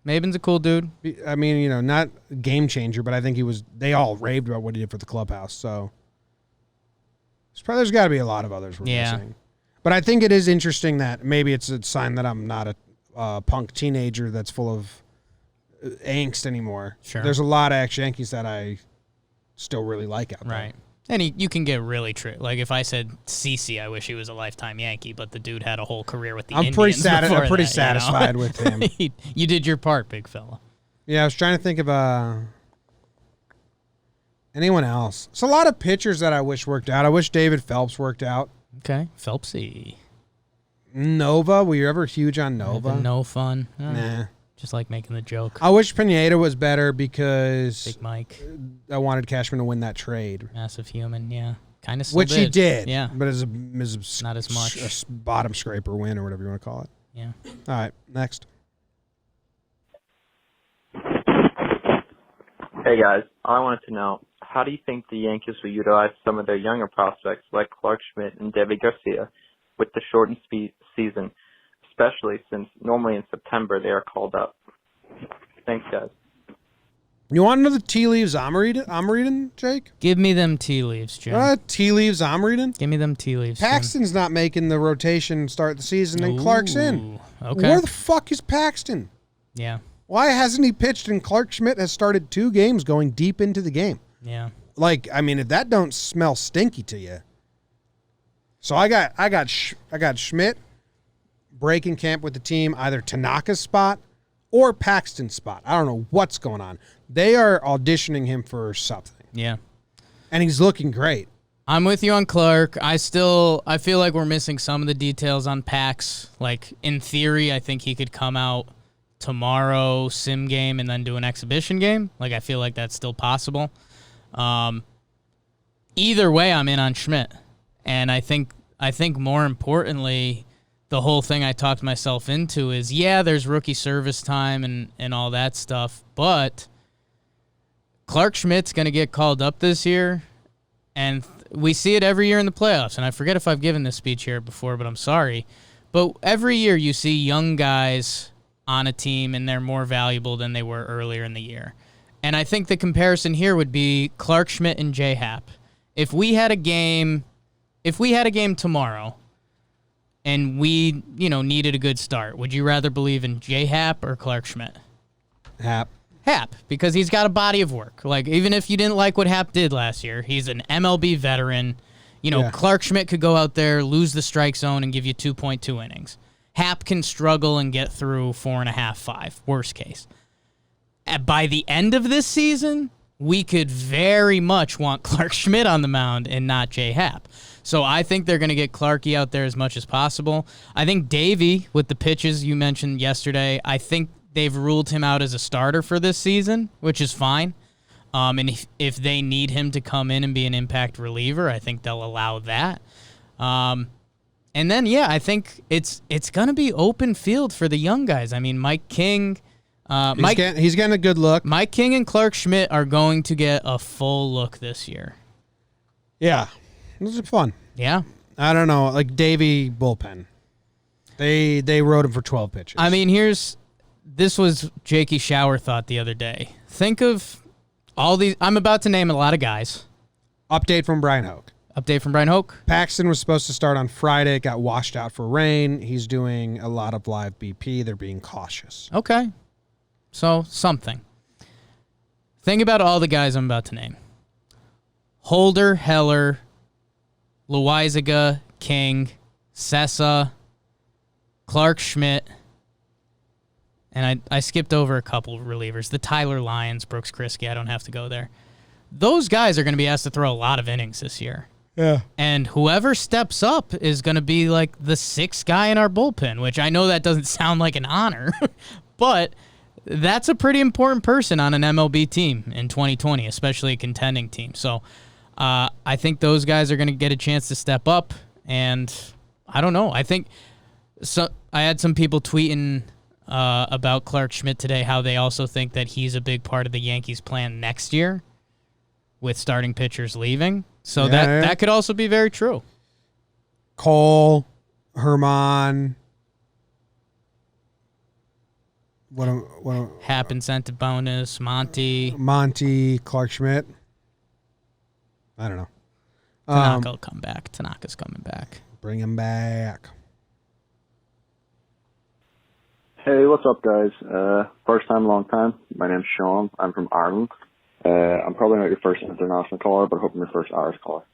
Maben's a cool dude. I mean, not game changer, but I think they all raved about what he did for the clubhouse. So there's got to be a lot of others we're missing. But I think it is interesting that maybe it's a sign that I'm not a punk teenager that's full of angst anymore. Sure. There's a lot of ex-Yankees that I still really like out there. Right. And you can get really like if I said CeCe, I wish he was a lifetime Yankee, but the dude had a whole career with the Indians. I'm pretty satisfied with him. You did your part, big fella. Yeah, I was trying to think of anyone else. It's a lot of pitchers that I wish worked out. I wish David Phelps worked out. Okay, Phelpsy. Nova, were you ever huge on Nova? No fun. Nah. Just like making the joke. I wish Pineda was better because Big Mike. I wanted Cashman to win that trade. Massive human, yeah. Kind of Which he did. Yeah. But not as much. A bottom scraper win or whatever you want to call it. Yeah. All right, next. Hey guys, I wanted to know, how do you think the Yankees will utilize some of their younger prospects like Clark Schmidt and Debbie Garcia with the shortened season, especially since normally in September they are called up? Thanks, guys. You want to know the tea leaves I'm reading, Jake? Give me them tea leaves, Jim. Tea leaves I'm reading? Give me them tea leaves, Paxton's not making the rotation start the season, and Clark's in. Okay. Where the fuck is Paxton? Yeah. Why hasn't he pitched and Clark Schmidt has started 2 games going deep into the game? Yeah. Like, I mean, if that don't smell stinky to you. So I got Schmidt breaking camp with the team, either Tanaka's spot or Paxton's spot. I don't know what's going on. They are auditioning him for something. Yeah. And he's looking great. I'm with you on Clark. I feel like we're missing some of the details on Pax. Like, in theory, I think he could come out tomorrow, sim game, and then do an exhibition game. Like, I feel like that's still possible. Either way, I'm in on Schmidt. And I think more importantly, the whole thing I talked myself into is, yeah, there's rookie service time and all that stuff, but Clark Schmidt's going to get called up this year, and we see it every year in the playoffs. And I forget if I've given this speech here before, but I'm sorry. But every year you see young guys on a team, and they're more valuable than they were earlier in the year. And I think the comparison here would be Clark Schmidt and J-Hap. If we had a game tomorrow and we, needed a good start, would you rather believe in J-Hap or Clark Schmidt? Hap. Hap, because he's got a body of work. Like, even if you didn't like what Hap did last year, he's an MLB veteran. Clark Schmidt could go out there, lose the strike zone, and give you 2.2 innings. Hap can struggle and get through 4.5, 5, worst case. By the end of this season, we could very much want Clark Schmidt on the mound and not J-Hap. So I think they're going to get Clarky out there as much as possible. I think Davey, with the pitches you mentioned yesterday, I think they've ruled him out as a starter for this season, which is fine. And if they need him to come in and be an impact reliever, I think they'll allow that. And then, I think it's going to be open field for the young guys. I mean, Mike King... he's getting a good look. Mike King and Clark Schmidt are going to get a full look this year. Yeah. This is fun. Yeah. I don't know. Like Davey bullpen. They rode him for 12 pitches. I mean, this was Jakey Shower thought the other day. Think of all these. I'm about to name a lot of guys. Update from Brian Hoke. Paxton was supposed to start on Friday. It got washed out for rain. He's doing a lot of live BP. They're being cautious. Okay. So, something. Think about all the guys I'm about to name. Holder, Heller, Loizaga, King, Sessa, Clark Schmidt, and I skipped over a couple of relievers. The Tyler Lyons, Brooks Kriske, I don't have to go there. Those guys are going to be asked to throw a lot of innings this year. Yeah. And whoever steps up is going to be like the sixth guy in our bullpen, which I know that doesn't sound like an honor, but that's a pretty important person on an MLB team in 2020, especially a contending team. So I think those guys are going to get a chance to step up, and I don't know. I think I had some people tweeting about Clark Schmidt today, how they also think that he's a big part of the Yankees' plan next year with starting pitchers leaving. So that could also be very true. Cole, Herman, what Hap incentive bonus, Monty, Clark Schmidt. I don't know. Tanaka will come back. Tanaka's coming back. Bring him back. Hey, what's up, guys? First time, long time. My name's Sean. I'm from Ireland. I'm probably not your first international caller, but I hope I'm your first Irish caller.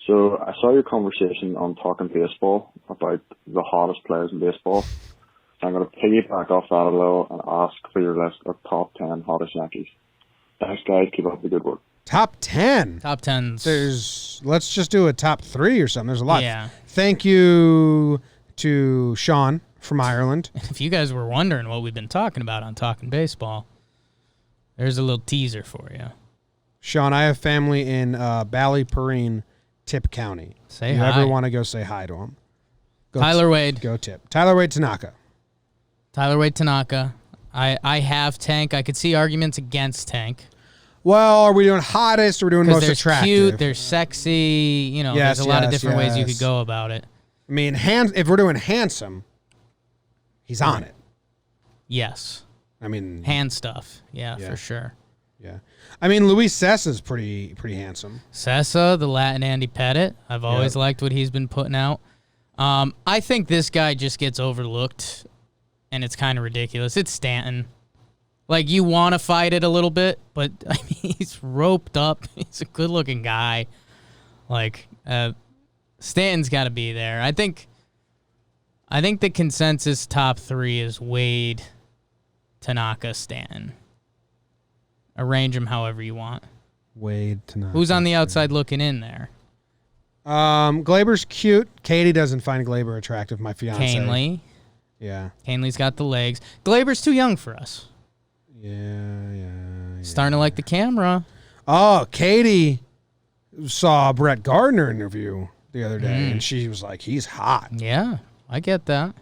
So I saw your conversation on Talkin Baseball about the hottest players in baseball. So I'm going to piggyback off that a little and ask for your list of top 10 hottest Yankees. Thanks, guys. Keep up the good work. Top 10? Top 10s. Let's just do a top 3 or something. There's a lot. Yeah. Thank you to Sean from Ireland. If you guys were wondering what we've been talking about on Talkin Baseball, there's a little teaser for you. Sean, I have family in Ballyporeen, Tip County. Say you hi. You ever want to go say hi to him? Tyler Wade. Go Tip. Tyler Wade Tanaka. I have Tank. I could see arguments against Tank. Well, are we doing hottest or are we doing most attractive? They're cute, they're sexy. There's a lot of different ways you could go about it. I mean, if we're doing handsome, he's on it. Yes. I mean, hand stuff. Yeah, for sure. Yeah. I mean, Luis Sessa's pretty handsome. Sessa, the Latin Andy Pettit. I've always liked what he's been putting out. I think this guy just gets overlooked, and it's kind of ridiculous. It's Stanton. Like, you want to fight it a little bit, but I mean, he's roped up. He's a good-looking guy. Like, Stanton's got to be there. I think the consensus top 3 is Wade, Tanaka, Stanton. Arrange them however you want. Wade, Tanaka. Who's on the outside looking in there? Glaber's cute. Katie doesn't find Glaber attractive, my fiance. Canely. Yeah. Canely's got the legs. Glaber's too young for us. Yeah. Starting to like the camera. Oh, Katie saw a Brett Gardner interview the other day, and she was like, he's hot. Yeah. I get that.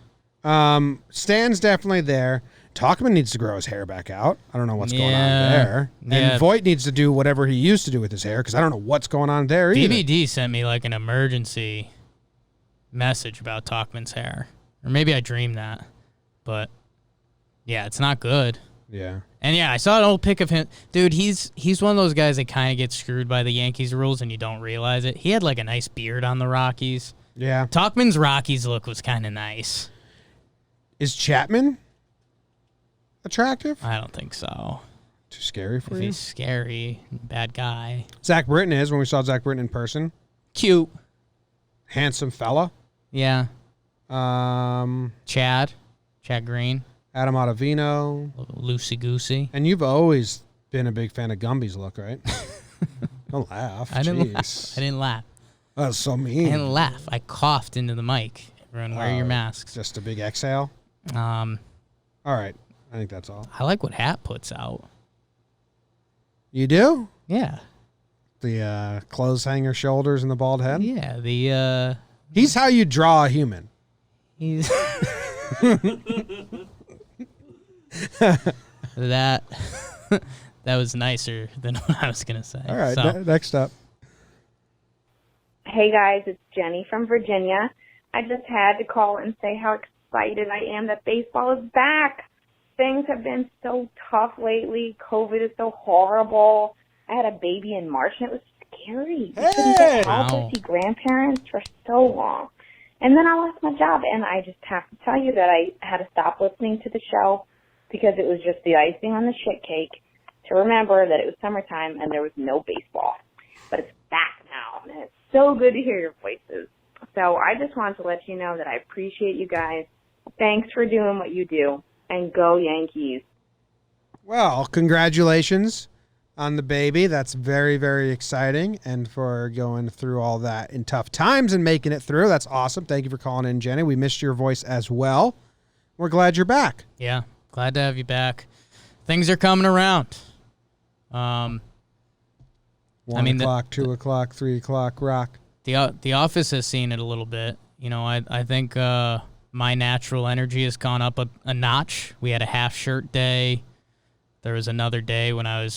Stan's definitely there. Talkman needs to grow his hair back out. I don't know what's going on there. And Voigt needs to do whatever he used to do with his hair because I don't know what's going on there either. BBD sent me like an emergency message about Talkman's hair. Or maybe I dreamed that. But, yeah, it's not good. Yeah. And, yeah, I saw an old pic of him. Dude, he's one of those guys that kind of gets screwed by the Yankees rules and you don't realize it. He had like a nice beard on the Rockies. Yeah. Talkman's Rockies look was kind of nice. Is Chapman attractive? I don't think so. Too scary for if you? He's scary. Bad guy. Zach Britton is when we saw Zach Britton in person. Cute. Handsome fella. Yeah. Chad Green. Adam Ottavino. Loosey-goosey. And you've always been a big fan of Gumby's look, right? Don't laugh. I didn't laugh. That's so mean. I didn't laugh. I coughed into the mic. Everyone wear your masks. Just a big exhale? All right. I think that's all. I like what Hat puts out. You do? Yeah. The clothes hanger shoulders and the bald head? Yeah. He's how you draw a human. He's... that was nicer than what I was going to say. All right. Next up. Hey guys, it's Jenny from Virginia. I just had to call and say how excited I am that baseball is back. Things have been so tough lately. COVID is so horrible. I had a baby in March and it was scary. I couldn't get out to see grandparents for so long. And then I lost my job, and I just have to tell you that I had to stop listening to the show because it was just the icing on the shit cake to remember that it was summertime and there was no baseball. But it's back now, and it's so good to hear your voices. So I just wanted to let you know that I appreciate you guys. Thanks for doing what you do, and go Yankees. Well, congratulations on the baby. That's very, very exciting. And for going through all that in tough times and making it through. That's awesome. Thank you for calling in, Jenny. We missed your voice as well. We're glad you're back. Yeah, glad to have you back. Things are coming around. 1 o'clock, 2 o'clock, 3 o'clock, rock. The office has seen it a little bit. You know, I think my natural energy has gone up a notch. We had a half shirt day. There was another day when I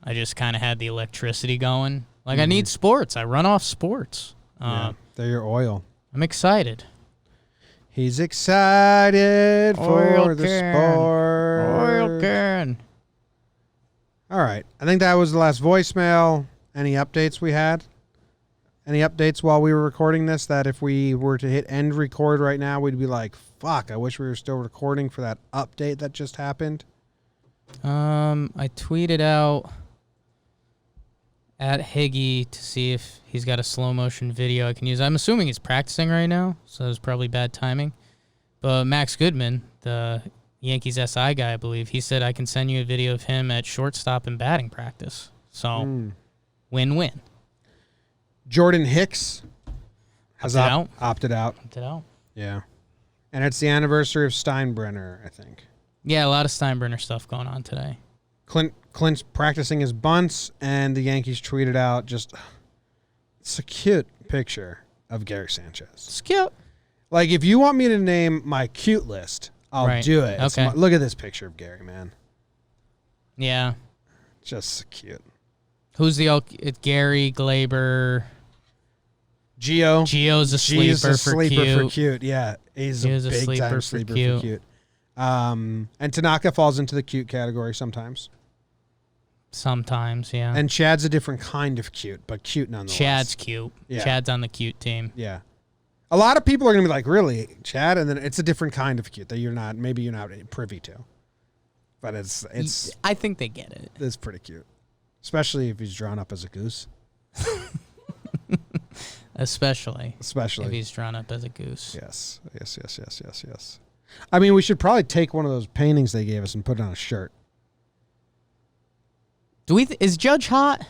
just kind of had the electricity going. Like, I need sports. I run off sports. They're your oil. I'm excited. He's excited for the sport. Oil can. All right. I think that was the last voicemail. Any updates we had? Any updates while we were recording this that if we were to hit end record right now, we'd be like, fuck, I wish we were still recording for that update that just happened? I tweeted out at Higgy to see if he's got a slow motion video I can use. I'm assuming he's practicing right now, so it was probably bad timing. But Max Goodman, the Yankees SI guy, I believe, he said I can send you a video of him at shortstop and batting practice. So, win-win. Jordan Hicks has opted out. Opted out. Yeah. And it's the anniversary of Steinbrenner, I think. Yeah, a lot of Steinbrenner stuff going on today. Clint's practicing his bunts, and the Yankees tweeted out it's a cute picture of Gary Sanchez. It's cute. Like, if you want me to name my cute list, I'll do it. Okay. Look at this picture of Gary, man. Yeah. Just cute. Who's it's Gary, Glaber, Gio. Gio's a sleeper, for cute. Yeah, he's a big time sleeper for cute. And Tanaka falls into the cute category sometimes. Sometimes, yeah. And Chad's a different kind of cute, but cute nonetheless. Chad's cute. Yeah. Chad's on the cute team. Yeah. A lot of people are going to be like, really, Chad? And then it's a different kind of cute that maybe you're not privy to. But it's. I think they get it. It's pretty cute. Especially if he's drawn up as a goose. Especially if he's drawn up as a goose. Yes. I mean, we should probably take one of those paintings they gave us and put it on a shirt. Is Judge hot?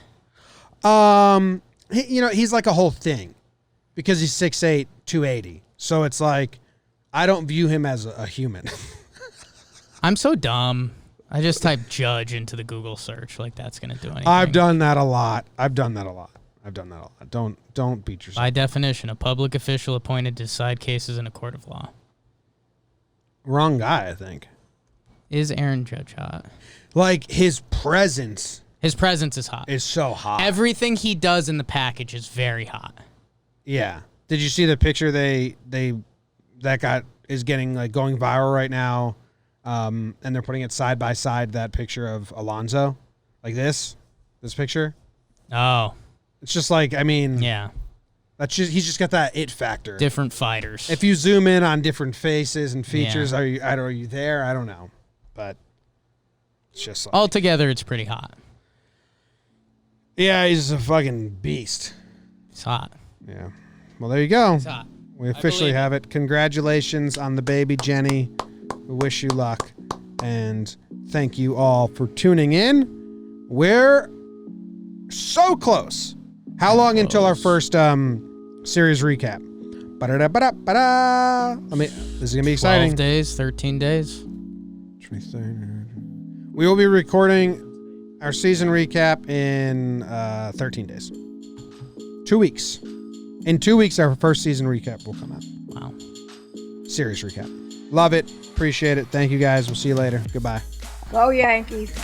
He's like a whole thing because he's 6'8", 280. So it's like, I don't view him as a human. I'm so dumb. I just type Judge into the Google search. Like, that's going to do anything. I've done that a lot. Don't beat yourself. By definition, a public official appointed to decide cases in a court of law. Wrong guy, I think. Is Aaron Judge hot? Like, his presence. His presence is hot. Is so hot. Everything he does in the package is very hot. Yeah. Did you see the picture is getting like going viral right now? And they're putting it side by side, that picture of Alonso. Like this picture. Oh. It's just like, I mean, yeah. He's just got that it factor. Different fighters. If you zoom in on different faces and features, are you there? I don't know. But it's just like, altogether it's pretty hot. Yeah, he's a fucking beast. He's hot. Yeah. Well, there you go. He's hot. We officially have it. Congratulations on the baby, Jenny. We wish you luck. And thank you all for tuning in. We're so close. How long until our first series recap? This is going to be exciting. 12 days, 13 days. We will be recording our season recap in 13 days. 2 weeks. In 2 weeks, our first season recap will come out. Wow. Series recap. Love it. Appreciate it. Thank you guys. We'll see you later. Goodbye. Go Yankees.